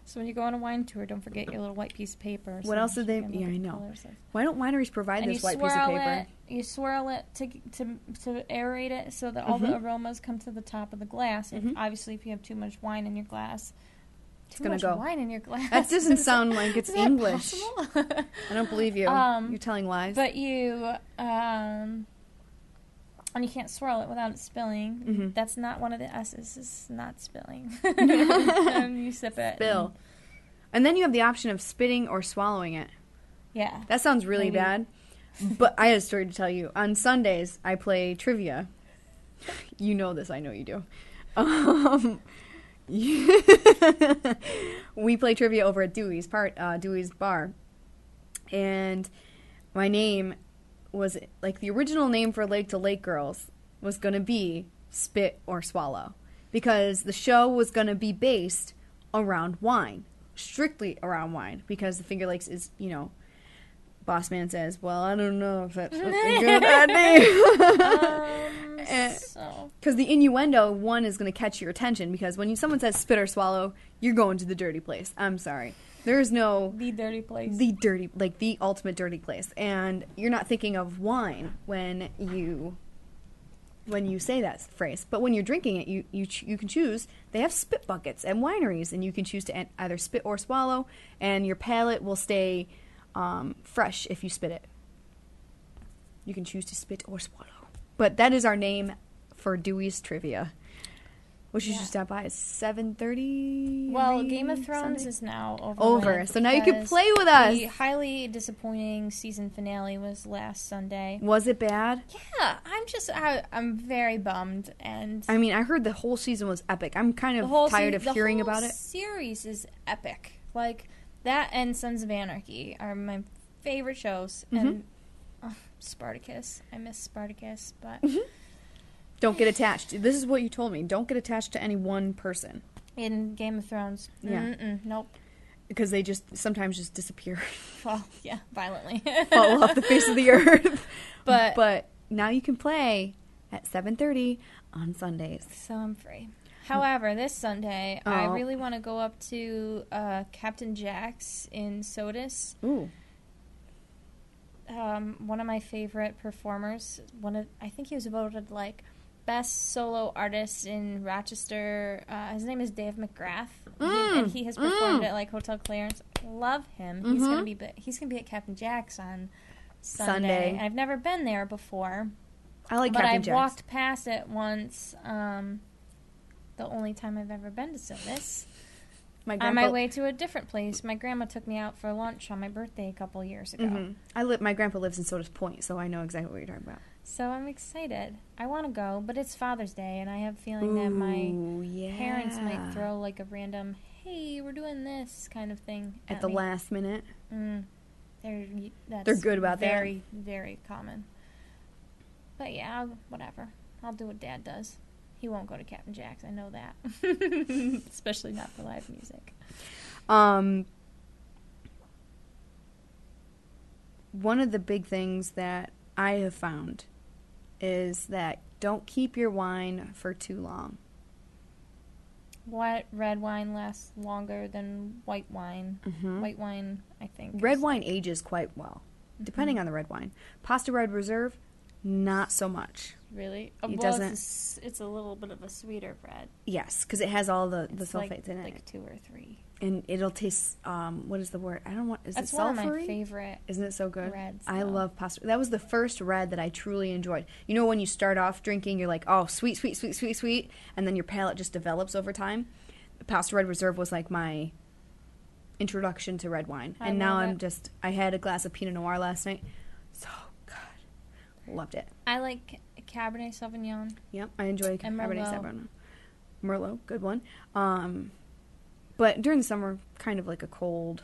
So when you go on a wine tour, don't forget your little white piece of paper. What else did they? Yeah, I know. Why don't wineries provide this white piece of paper? You swirl it to aerate it so that all the aromas come to the top of the glass. And obviously, if you have too much wine in your glass, it's going to go. Wine in your glass. That doesn't sound like it's English. I don't believe you. You're telling lies. But you, and you can't swirl it without it spilling. That's not one of the S's. It's not spilling. And you sip it. Spill. And then you have the option of spitting or swallowing it. Yeah. That sounds really bad. But I had a story to tell you. On Sundays, I play trivia. You know this. I know you do. We play trivia over at Dewey's Bar, and my name was like the original name for Lake to Lake Girls was going to be Spit or Swallow, because the show was going to be based around wine, strictly around wine, because the Finger Lakes is, Boss Man says, well, I don't know if that's a good idea. Because the innuendo, one, is going to catch your attention, because when someone says spit or swallow, you're going to the dirty place. I'm sorry. There's no... The dirty place. The ultimate dirty place. And you're not thinking of wine when you say that phrase. But when you're drinking it, you can choose. They have spit buckets at wineries, and you can choose to either spit or swallow, and your palate will stay fresh if you spit it. You can choose to spit or swallow. But that is our name for Dewey's Trivia, which you should stop by at 7:30. Well, Game of Thrones is now over. So now you can play with us. The highly disappointing season finale was last Sunday. Was it bad? Yeah, I'm very bummed. And I mean, I heard the whole season was epic. I'm kind of tired of hearing about it. The series is epic. Like, that and Sons of Anarchy are my favorite shows. And Spartacus. I miss Spartacus, but... Don't get attached. This is what you told me. Don't get attached to any one person. In Game of Thrones. Yeah. Nope. Because they sometimes just disappear. Well, yeah, violently. Fall off the face of the earth. But now you can play at 7:30 on Sundays. So I'm free. However, this Sunday, I really want to go up to Captain Jack's in Sodus. Ooh. One of my favorite performers. I think he was voted like best solo artist in Rochester. His name is Dave McGrath, and he has performed at like Hotel Clarence. Love him. He's gonna be at Captain Jack's on Sunday. I've never been there before. I like Captain Jack's. But I've walked past it once. The only time I've ever been to Sodus. On my way to a different place, my grandma took me out for lunch on my birthday a couple years ago. Mm-hmm. My grandpa lives in Sodas Point, so I know exactly what you're talking about. So I'm excited. I want to go, but it's Father's Day, and I have a feeling that my parents might throw like a random, hey, we're doing this kind of thing at the last minute. They're good about that. Very, very common. But yeah, whatever. I'll do what Dad does. He won't go to Captain Jack's. I know that. Especially not for live music. One of the big things that I have found is that don't keep your wine for too long. Red wine lasts longer than white wine. Mm-hmm. White wine, I think. Red wine ages quite well, depending on the red wine. Pasta Red Reserve, not so much. Really? It's a little bit of a sweeter red. Yes, because it has all the sulfates in it. Like 2 or 3. And it'll taste, what is the word? I don't want, is That's it sulfury? That's one of my favorite. Isn't it so good? Reds. I love pasta. That was the first red that I truly enjoyed. You know when you start off drinking, you're like, oh, sweet, sweet, sweet, sweet, sweet, and then your palate just develops over time? Pasta Red Reserve was like my introduction to red wine. And now I had a glass of Pinot Noir last night. So good. Loved it. I like Cabernet Sauvignon. Yep, I enjoy Cabernet Sauvignon. Merlot, good one. But during the summer, kind of like a cold,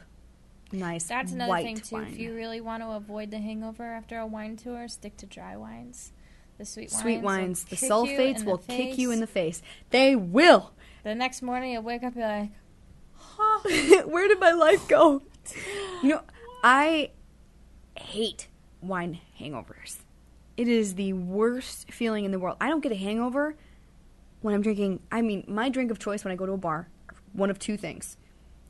nice That's another white thing, too. wine. If you really want to avoid the hangover after a wine tour, stick to dry wines. The sweet wines, the sulfates will kick you in the face. They will. The next morning, you'll wake up, you're like, where did my life go? You know, I hate wine hangovers. It is the worst feeling in the world. I don't get a hangover when I'm drinking. I mean, my drink of choice when I go to a bar, one of 2 things.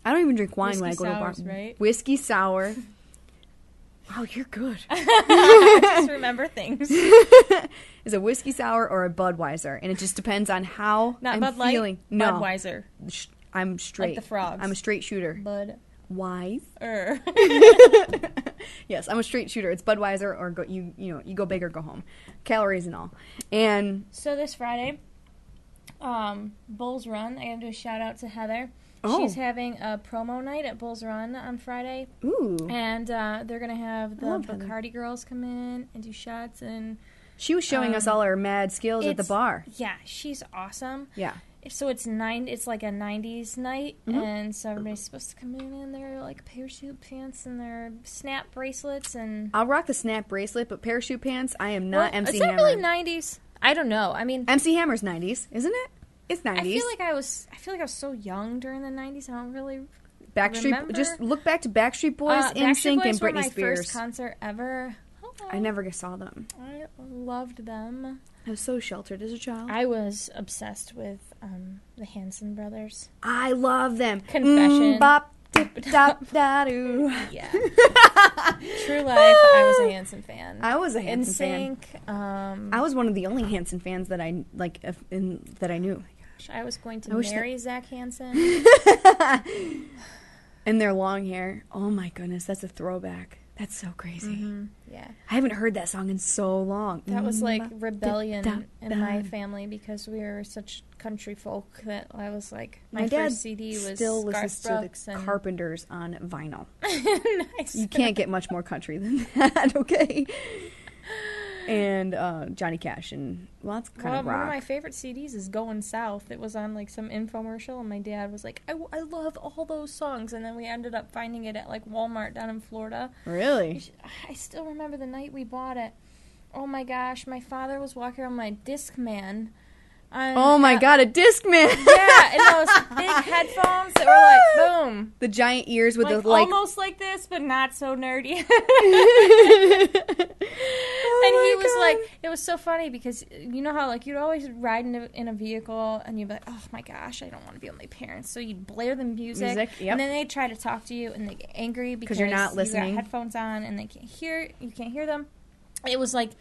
I don't even drink wine when I go to a bar. Right? Whiskey sour. Wow, you're good. I just remember things. Is a whiskey sour or a Budweiser, and it just depends on how I'm Bud Light, feeling. No, Budweiser. I'm straight. Like the frogs. I'm a straight shooter. Wise. Yes, I'm a straight shooter. It's Budweiser or you go big or go home, calories and all. And so this Friday, Bulls Run. I got to do a shout out to Heather. Oh. She's having a promo night at Bulls Run on Friday. Ooh. And they're going to have the Bacardi girls come in and do shots. And she was showing us all her mad skills at the bar. Yeah, she's awesome. Yeah. So it's like a 90s night, and so everybody's supposed to come in their like parachute pants and their snap bracelets. And I'll rock the snap bracelet, but parachute pants, I am not MC Hammer. Is that really 90s? I don't know. I mean, MC Hammer's 90s, isn't it? It's 90s. I feel like I was so young during the 90s. I don't really remember. Just look back to Backstreet Boys, NSYNC, and Britney Spears. My first concert ever. I never saw them. I loved them. I was so sheltered as a child. I was obsessed with the Hanson brothers. I love them. Confession. Bop, dip, dop, da, doo. Yeah. True life. I was a Hanson fan. I was a Hanson fan. I was one of the only Hanson fans that I that I knew. I was going to marry Zach Hanson. And their long hair. Oh my goodness, that's a throwback. That's so crazy. Mm-hmm. Yeah. I haven't heard that song in so long. That was like rebellion in my family because we were such country folk that I was like, my first CD was still listens to the Carpenters on vinyl. Nice. You can't get much more country than that, okay? And Johnny Cash, and that's kind of rock. One of my favorite CDs is Going South. It was on like some infomercial, and my dad was like, I love all those songs, and then we ended up finding it at like Walmart down in Florida. Really? I still remember the night we bought it. Oh my gosh, my father was walking around my Discman. Oh my god, a Discman! Yeah, and those big headphones that were like, boom. The giant ears with like, the like... almost like this, but not so nerdy. And he was like, it was so funny because you know how like you'd always ride in a vehicle and you'd be like, oh my gosh, I don't want to be with my parents. So you'd blare the music yep. And then they'd try to talk to you and they get angry because you're not listening. You got headphones on and you can't hear them. It was like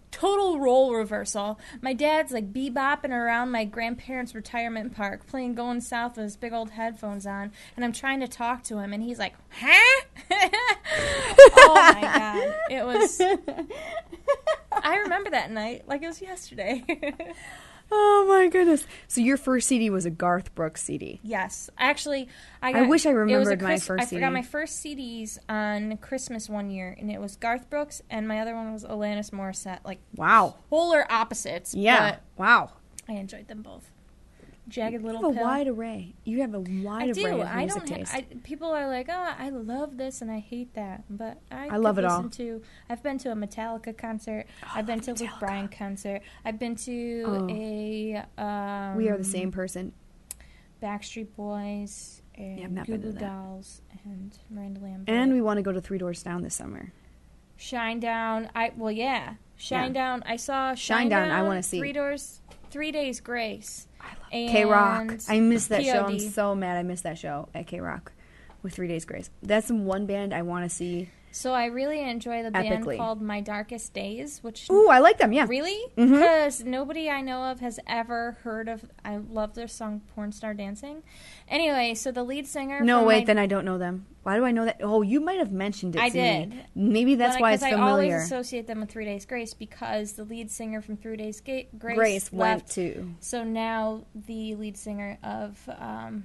total role reversal. My dad's like bebopping around my grandparents' retirement park playing Going South with his big old headphones on, and I'm trying to talk to him and he's like, huh? Oh my god. It was I remember that night like it was yesterday. Oh my goodness! So your first CD was a Garth Brooks CD. Yes, actually, I wish I remembered my first I CD. forgot my first CDs on Christmas one year, and it was Garth Brooks, and my other one was Alanis Morissette. Like, wow, polar opposites. Yeah, but wow. I enjoyed them both. Jagged Little You have Pill. a wide array. You have a wide array of music taste. People are like, oh, I love this and I hate that, but I love it all. I've been to a Metallica concert. I've been to a Luke Bryan concert. I've been to a We Are the Same Person. Backstreet Boys and Goo Goo Dolls and Miranda Lambert. And we want to go to Three Doors Down this summer. Shinedown. Shinedown. I saw Shinedown. I want to see 3 Days Grace. K-Rock. I missed that show. I'm POD. so mad I missed that show at K-Rock with 3 Days Grace. That's one band I want to see. So I really enjoy the band Epically. called My Darkest Days, which... Ooh, I like them, yeah. Really? Mhm. Because nobody I know of has ever heard of... I love their song Porn Star Dancing. Anyway, so the lead singer... No, wait, then I don't know them. Why do I know that? Oh, you might have mentioned it to I did. me. Maybe that's why it's familiar. I always associate them with 3 Days Grace because the lead singer from 3 Days Grace went left. to... So now the lead singer of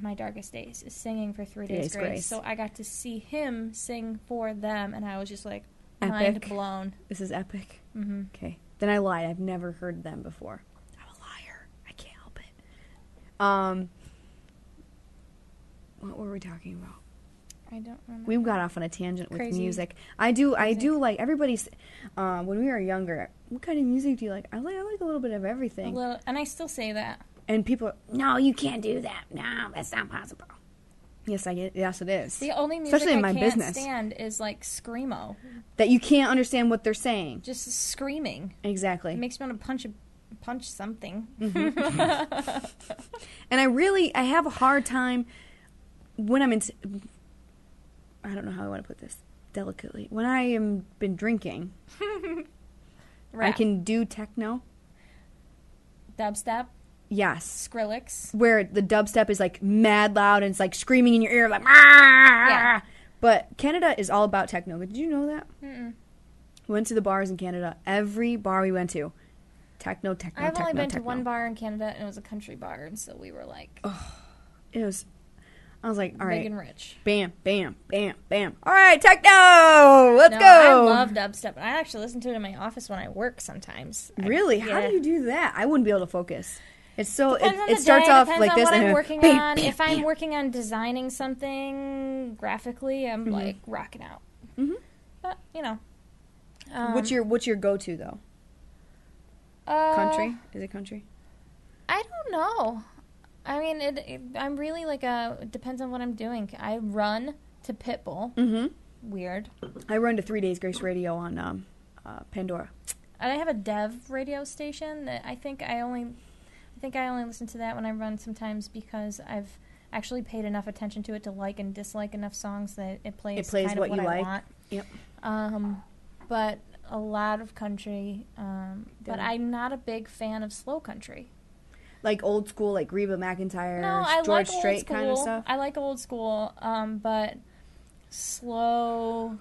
My Darkest Days is singing for 3 Days Grace. So I got to see him sing for them, and I was just like, mind blown. This is epic. Mm-hmm. Okay. Then I lied. I've never heard them before. I'm a liar. I can't help it. What were we talking about? I don't remember. We got off on a tangent with Crazy. music. I do like everybody's. When we were younger, what kind of music do you like? I like a little bit of everything. And I still say that. And people, no, you can't do that. No, that's not possible. Yes, yes, it is. The only music especially in my I can't business stand is like screamo. That you can't understand what they're saying. Just screaming. Exactly. It makes me want to punch something. Mm-hmm. And I have a hard time when I'm in. I don't know how I want to put this delicately. When I am been drinking, I can do techno. Dubstep. Yes. Skrillex. Where the dubstep is like mad loud and it's like screaming in your ear like yeah. But Canada is all about techno. Did you know that? Mm-mm. Went to the bars in Canada. Every bar we went to, techno. I've only been to one bar in Canada and it was a country bar, and so we were like, it was. I was like, all right. Big and rich. Bam, bam, bam, bam. All right, techno. Let's go. I love dubstep. I actually listen to it in my office when I work sometimes. Really? How do you do that? I wouldn't be able to focus. It's so it the starts day. off Depends like on this what and I'm then working bam, on. bam, if I'm bam. working on designing something graphically, I'm like rocking out. Mm-hmm. But you know, what's your go-to though? Country? Is it country? I don't know. I mean, I'm really like it depends on what I'm doing. I run to Pitbull. Mm-hmm. Weird. I run to 3 Days Grace Radio on Pandora. And I have a Dev radio station that I think I only listen to that when I run sometimes because I've actually paid enough attention to it to like and dislike enough songs that it plays kind of what you like. Want. Yep. But a lot of country. But I'm not a big fan of slow country. Like old school, like Reba McEntire, I George like Strait old school. kind of stuff? I like old school, but slow,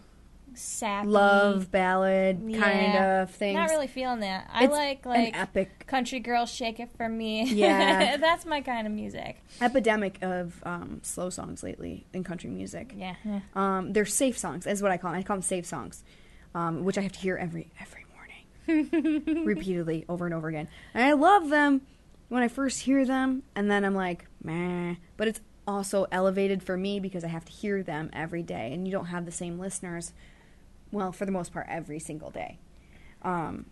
sappy. Love ballad kind of things. Not really feeling that. I like an epic. Country Girl, Shake It For Me. Yeah. That's my kind of music. Epidemic of slow songs lately in country music. Yeah. They're safe songs, is what I call them. I call them safe songs, which I have to hear every morning. Repeatedly, over and over again. And I love them when I first hear them, and then I'm like, meh. But it's also elevated for me because I have to hear them every day, and you don't have the same listeners, well, for the most part, every single day. And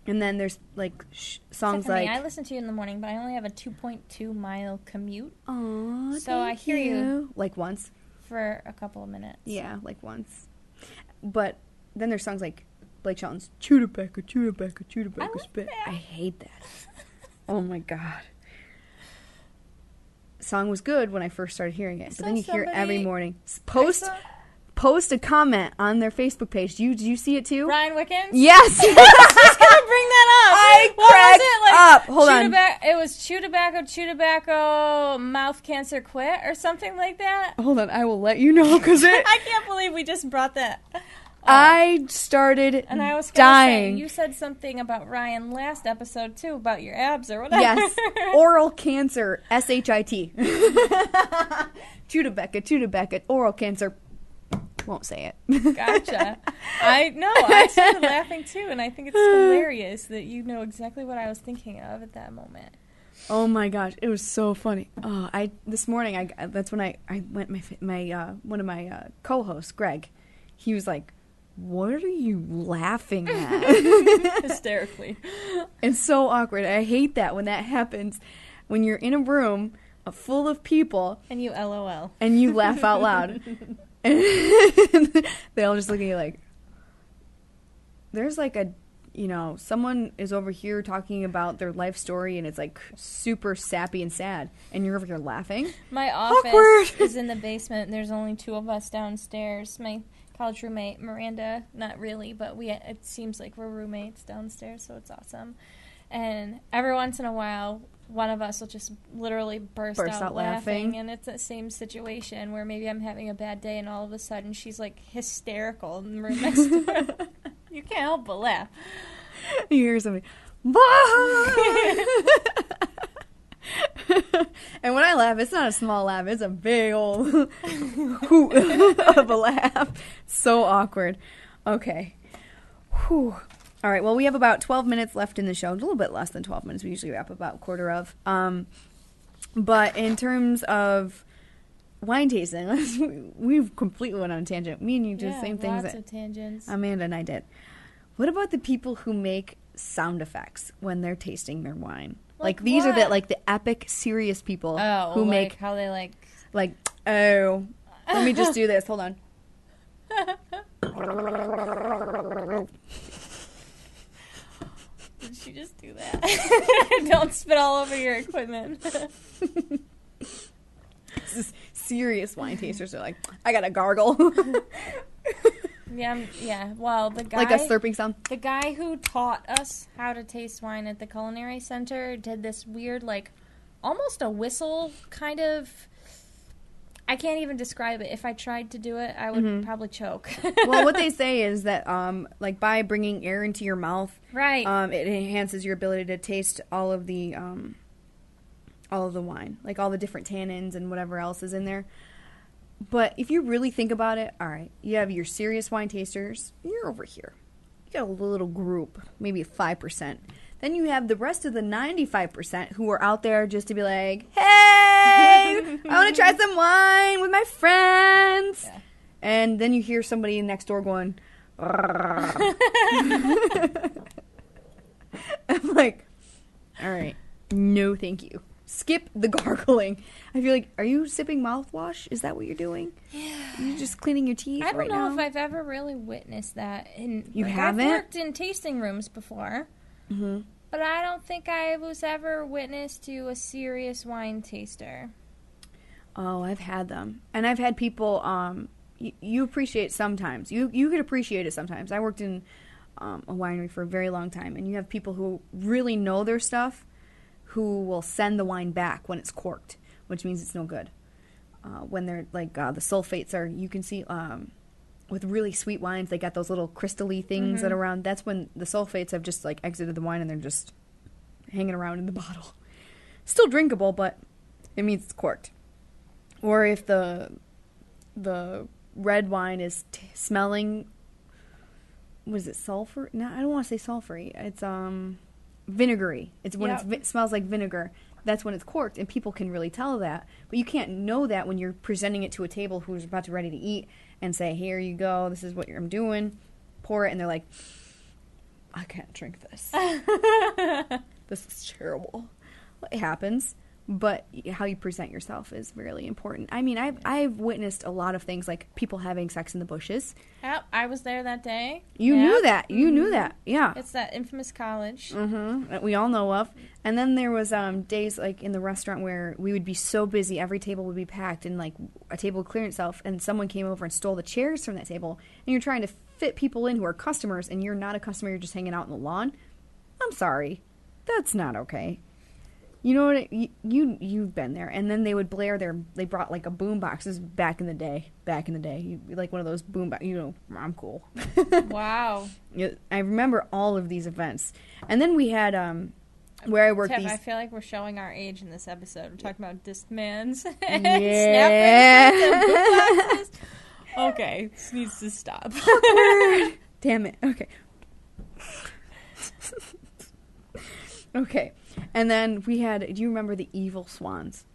then there's, like, songs like... I listen to you in the morning, but I only have a 2.2-mile commute. Aww, so I hear you. Like once. For a couple of minutes. Yeah, like once. But then there's songs like Blake Shelton's Chew Tobacco, Chew Tobacco, Chew Tobacco, Spit. I hate that. Oh my god. Song was good when I first started hearing it, but then you hear it every morning. Post a comment on their Facebook page. Did you see it too? Ryan Wickens? Yes. I was just gonna bring that up. What was it? Up. Hold on. It was chew tobacco, mouth cancer quit, or something like that. Hold on, I will let you know because I can't believe we just brought that I started and I was dying. Say, you said something about Ryan last episode, too, about your abs or whatever. Yes. Oral cancer. S-H-I-T. Tuda-Beckett. Oral cancer. Won't say it. Gotcha. I started laughing, too, and I think it's hilarious that you know exactly what I was thinking of at that moment. Oh my gosh, it was so funny. This morning that's when I went one of my co-hosts, Greg. He was like, "What are you laughing at?" Hysterically. It's so awkward. I hate that when that happens. When you're in a room full of people and you LOL and you laugh out loud, and they all just look at you like. There's like someone is over here talking about their life story and it's like super sappy and sad and you're over here laughing. My office is in the basement and there's only 2 of us downstairs. My college roommate, Miranda, not really, but it seems like we're roommates downstairs, so it's awesome. And every once in a while, one of us will just literally burst out laughing. And it's the same situation where maybe I'm having a bad day and all of a sudden she's like hysterical in the room next door. You can't help but laugh. You hear something, and when I laugh, it's not a small laugh; it's a big old hoot of a laugh. So awkward. Okay. Whew. All right. Well, we have about 12 minutes left in the show. A little bit less than 12 minutes. We usually wrap about quarter of. But in terms of wine tasting, we've completely went on a tangent. Me and you did the same things lots of tangents. Amanda and I did. What about the people who make sound effects when they're tasting their wine? Like these are the epic, serious people who make how they let me just do this. Hold on. Did she just do that? Don't spit all over your equipment. This is serious wine tasters are like, I gotta gargle. Yeah. Well, the guy, like a slurping sound. The guy who taught us how to taste wine at the culinary center did this weird, like, almost a whistle kind of. I can't even describe it. If I tried to do it, I would probably choke. Well, what they say is that, like, by bringing air into your mouth, right, it enhances your ability to taste all of the wine, like all the different tannins and whatever else is in there. But if you really think about it, all right, you have your serious wine tasters. You're over here. You got a little group, maybe 5%. Then you have the rest of the 95% who are out there just to be like, hey, I want to try some wine with my friends. Yeah. And then you hear somebody next door going, I'm like, all right, no thank you. Skip the gargling. I feel like, are you sipping mouthwash? Is that what you're doing? Yeah. Are you just cleaning your teeth right now? I don't know if I've ever really witnessed that. You haven't? I've worked in tasting rooms before. Mm-hmm. But I don't think I was ever witness to a serious wine taster. Oh, I've had them. And I've had people, you appreciate sometimes. You could appreciate it sometimes. I worked in a winery for a very long time. And you have people who really know their stuff who will send the wine back when it's corked, which means it's no good. When they're like the sulfates are, you can see with really sweet wines, they got those little crystal-y things that are around. That's when the sulfates have just like exited the wine and they're just hanging around in the bottle. Still drinkable, but it means it's corked. Or if the red wine is smelling, was it sulfur? No, I don't want to say sulfury. It's vinegary. It's when it smells like vinegar. That's when it's corked, and people can really tell that. But you can't know that when you're presenting it to a table who's about to ready to eat and say, here you go, this is what I'm doing. Pour it, and they're like, I can't drink this. This is terrible. It happens, but how you present yourself is really important. I mean, I've witnessed a lot of things, like people having sex in the bushes. Yep, I was there that day. You knew that. You knew that. Yeah. It's that infamous college. That we all know of. And then there was days like in the restaurant where we would be so busy, every table would be packed, and like a table would clear itself, and someone came over and stole the chairs from that table, and you're trying to fit people in who are customers, and you're not a customer, you're just hanging out in the lawn. I'm sorry. That's not okay. You know what? You've been there, and then they would blare They brought like a boom box. This is back in the day. Like one of those boom box. I'm cool. Wow. I remember all of these events, and then we had where I worked. I feel like we're showing our age in this episode. We're talking about Discmans and yeah. snap rings and boom boxes. Okay, this needs to stop. Damn it. Okay. Okay. And then we had, do you remember the evil swans?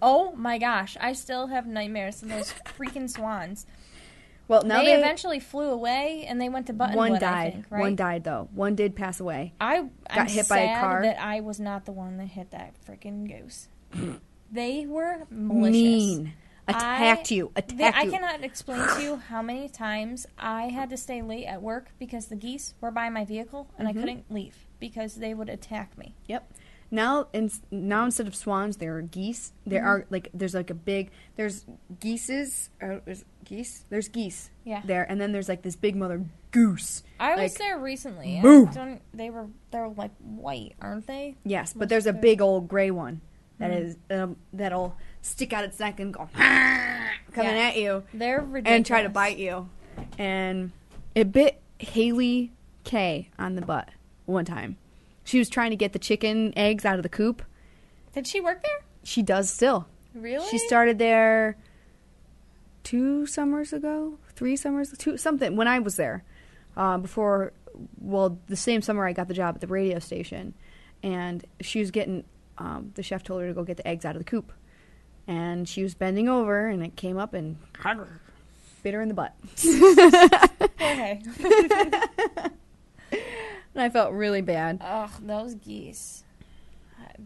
Oh my gosh, I still have nightmares of those freaking swans. Well, now they eventually flew away and they went to Buttonwood. One died. I think, right? One died though. One did pass away. I'm hit by a car. That I was not the one that hit that freaking goose. They were malicious. Mean. Attacked you. I cannot explain to you how many times I had to stay late at work because the geese were by my vehicle and I couldn't leave because they would attack me. Yep. Now instead of swans, there are geese. There are there's geese. There's geese. Yeah. There, and then there's like this big mother goose. I was there recently. Boo. They're like white, aren't they? Yes, but there's a big old gray one that is that'll stick out its neck and go coming at you. They're ridiculous. And try to bite you. And it bit Haley K on the butt one time. She was trying to get the chicken eggs out of the coop. Did she work there? She does still. Really? She started there 3 summers ago, something, when I was there. The same summer I got the job at the radio station. And she was getting, the chef told her to go get the eggs out of the coop. And she was bending over, and it came up and bit her in the butt. Okay. And I felt really bad. Ugh, those geese.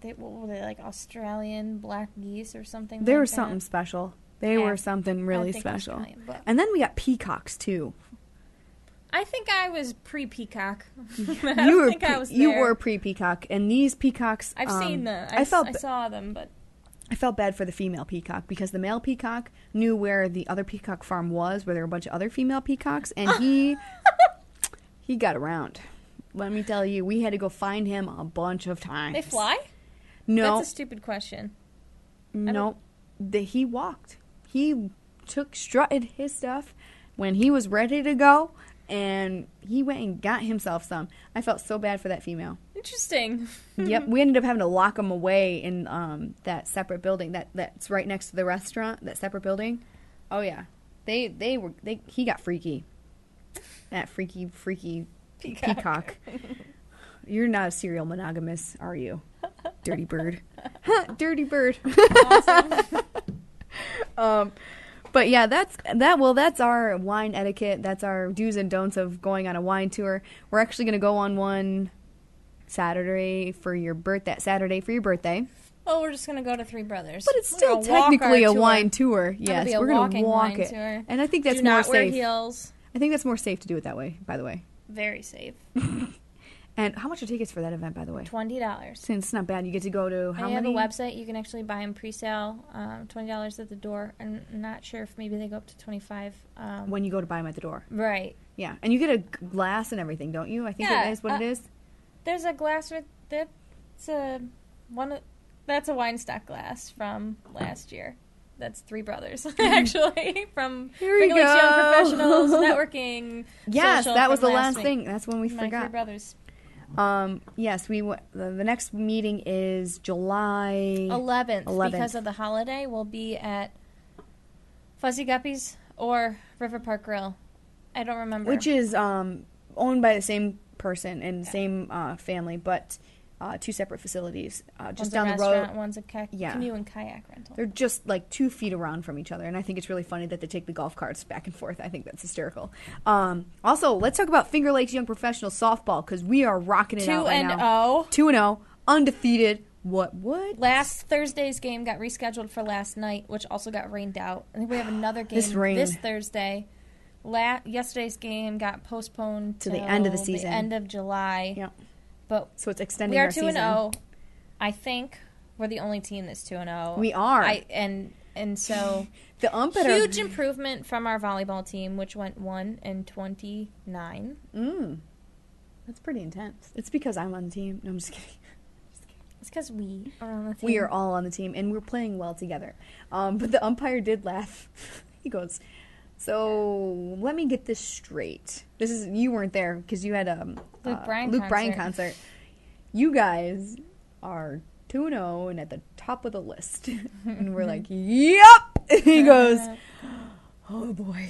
What were they, like Australian black geese or something They like were that? something special. They were something really special. And then we got peacocks, too. I think I was pre-peacock. You were pre-peacock. And these peacocks... I've seen them. I saw them, but... I felt bad for the female peacock because the male peacock knew where the other peacock farm was, where there were a bunch of other female peacocks, and he got around. Let me tell you, we had to go find him a bunch of times. They fly? No. That's a stupid question. No. He walked. He strutted his stuff when he was ready to go, and he went and got himself some. I felt so bad for that female. Interesting. Yep. We ended up having to lock him away in that separate building that's right next to the restaurant, that separate building. Oh, yeah. He got freaky. That freaky peacock. You're not a serial monogamous, are you? Dirty bird. Dirty bird. Awesome. But yeah, that's our wine etiquette. That's our do's and don'ts of going on a wine tour. We're actually going to go on one Saturday for your birthday. Oh, we're just going to go to Three Brothers. But it's still technically a wine tour. Yes, we're going to walk it. Tour. And I think that's more more safe. Do not wear safe. heels. I think that's more safe to do it that way, by the way. Very safe. And how much are tickets for that event, by the way? $20. Since it's not bad. You get to go to how many? I have a website. You can actually buy them pre-sale. $20 at the door. I'm not sure if maybe they go up to $25. When you go to buy them at the door. Right. Yeah. And you get a glass and everything, don't you? I think that is what it is. There's a glass with that's a wine stock glass from last year. That's Three Brothers, actually, from Finger Lakes Young Professionals Networking. Yes, that was the last thing. That's when we forgot. Three Brothers. Yes, the next meeting is July 11th. Because of the holiday, we'll be at Fuzzy Guppies or River Park Grill. I don't remember. Which is owned by the same person and same family, but 2 separate facilities. Just down the road. One's a canoe and kayak rental. They're just like 2 feet around from each other, and I think it's really funny that they take the golf carts back and forth. I think that's hysterical. Also, let's talk about Finger Lakes Young Professional Softball, because we are rocking it out right now. 2-0, undefeated. What? Last Thursday's game got rescheduled for last night, which also got rained out. I think we have another game this Thursday. Yesterday's game got postponed to the end of the season, the end of July. Yep. But so it's extending our season. We are 2-0. I think we're the only team that's 2-0. We are. And so the huge improvement from our volleyball team, which went 1-29. That's pretty intense. It's because I'm on the team. No, I'm just kidding. It's because we are on the team. We are all on the team, and we're playing well together. But the umpire did laugh. He goes, so let me get this straight. You weren't there because you had a Luke Bryan concert. You guys are 2-0 and at the top of the list. And we're like, yep! He goes, oh boy.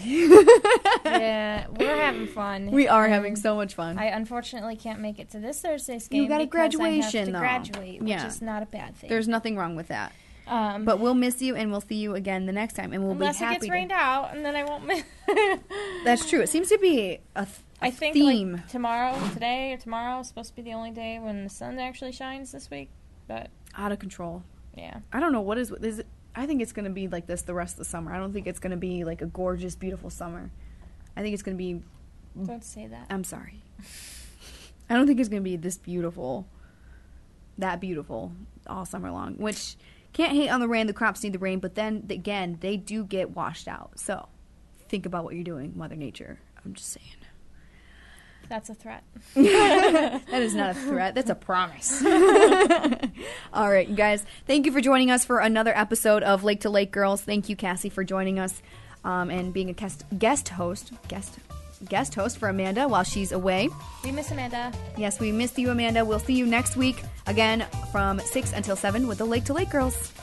Yeah, we're having fun. We are having so much fun. I unfortunately can't make it to this Thursday's game. You got a graduation, though. Graduate, which is not a bad thing. There's nothing wrung with that. But we'll miss you, and we'll see you again the next time, and we'll be happy. Unless it gets rained out, and then I won't miss. That's true. It seems to be a theme. Like today or tomorrow is supposed to be the only day when the sun actually shines this week, but out of control. Yeah. I don't know what is it. I think it's going to be like this the rest of the summer. I don't think it's going to be like a gorgeous, beautiful summer. I think it's going to be... Don't say that. I'm sorry. I don't think it's going to be that beautiful all summer long, which can't hate on the rain. The crops need the rain, but then, again, they do get washed out. So think about what you're doing, Mother Nature. I'm just saying. That's a threat. That is not a threat. That's a promise. All right, you guys. Thank you for joining us for another episode of Lake to Lake Girls. Thank you, Cassie, for joining us and being a guest host for Amanda while she's away. We miss Amanda. Yes, we missed you, Amanda. We'll see you next week again from 6 until 7 with the Lake to Lake Girls.